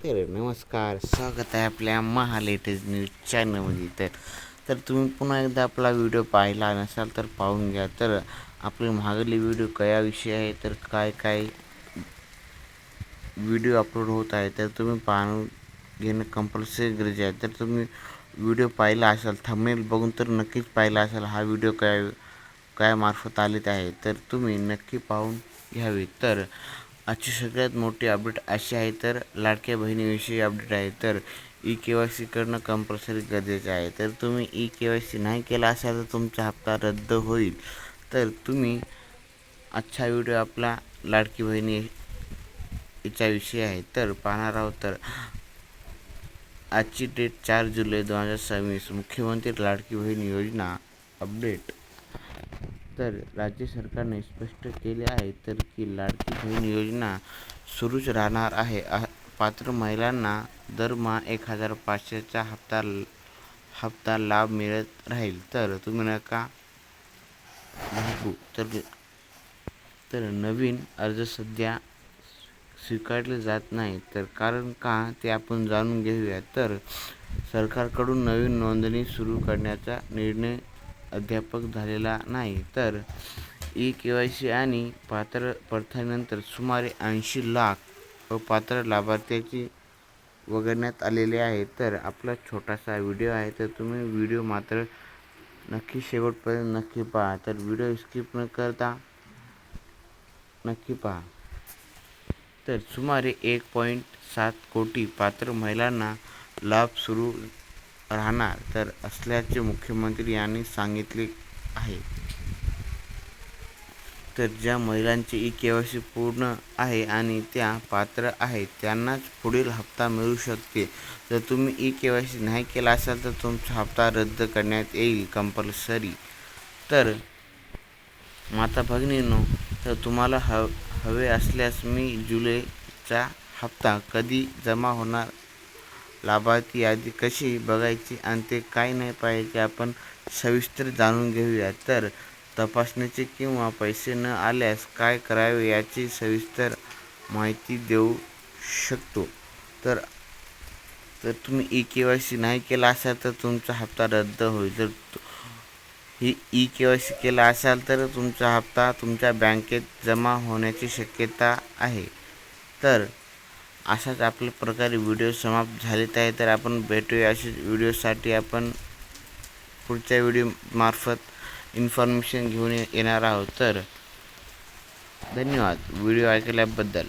तर नमस्कार, स्वागत आहे आपल्या महा लेटेस्ट न्यूज चॅनलमध्ये. तर तुम्ही पुन्हा एकदा आपला व्हिडिओ पाहिला नसाल तर पाहून घ्या. तर आपले मागील व्हिडिओ कशाविषयी आहे, तर काय काय व्हिडिओ अपलोड होत आहे तर तुम्ही पाहून घेणं कंपल्सरी गरजेचे आहे. तर तुम्ही व्हिडिओ पाहिला असाल, थंबनेल बघून तर नक्कीच पाहिला असाल हा व्हिडिओ काय मार्फत आलेत आहे, तर तुम्ही नक्की पाहून घ्यावे. तर आजची सगळ्यात मोठी अपडेट अशी आहे, तर लाडक्या बहिणीविषयी अपडेट आहे. तर KYC करणं कंपल्सरी गरजेचे आहे. तर तुम्ही KYC नाही केला असाल तर तुमचा हप्ता रद्द होईल. तर तुम्ही आजचा व्हिडिओ आपला लाडकी बहिणी याच्याविषयी आहे तर पाहणार आहोत. तर आजची डेट 4 जुलै 2026. मुख्यमंत्री लाडकी बहीण योजना अपडेट. तर राज्य सरकारने स्पष्ट केले आहे तर की लाडकी बहीण योजना सुरूच राहणार आहे. पात्र महिलांना दरमहा 1500चा हप्ता लाभ मिळत राहील. तर तुम्ही नका घाबरू. तर नवीन अर्ज सध्या स्वीकारले जात नाही. तर कारण का ते आपण जाणून घेऊया. तर सरकारकडून नवीन नोंदणी सुरू करण्याचा निर्णय अद्याप झालेला नाही. तर KYC आणि पात्र प्रथेनंतर सुमारे 80 लाख अपात्र लाभार्थ्यांची वगळण्यात आलेले आहे. तर आपला छोटासा व्हिडिओ आहे, तर तुम्ही व्हिडिओ मात्र नक्की शेवटपर्यंत नक्की पहा. तर व्हिडिओ स्किप न करता नक्की पहा. तर सुमारे 1.7 कोटी पात्र महिलांना लाभ सुरू राहणार तर असल्याचे मुख्यमंत्री यांनी सांगितले आहे. तर ज्या महिलांचे KYC पूर्ण आहे आणि त्या पात्र आहेत त्यांनाच पुढील हप्ता मिळू शकते. जर तुम्ही KYC नाही केला असाल तर तुमचा हप्ता रद्द करण्यात येईल कंपल्सरी. तर माता भगिनींनो, तर तुम्हाला हवे असल्यास मी जुलैचा हप्ता कधी जमा होणार, लाभार्थी यादी कशी बघायची आणि ते काय नाही पाहिजे आपण सविस्तर जाणून घेऊया. तर तपासणीचे किंवा पैसे न आल्यास काय करावे याची सविस्तर माहिती देऊ शकतो. तर तुम्ही KYC नाही केला असाल तर तुमचा हप्ता रद्द होईल. जर KYC केला असाल तर तुमचा हप्ता तुमच्या बँकेत जमा होण्याची शक्यता आहे. तर अशाच आपल्या प्रकारे व्हिडिओ समाप्त झालेत आहे. तर आपण भेटूया अशाच व्हिडिओसाठी. आपण पुढच्या व्हिडिओ मार्फत इन्फॉर्मेशन घेऊन येणार आहोत. तर धन्यवाद व्हिडिओ ऐकल्याबद्दल.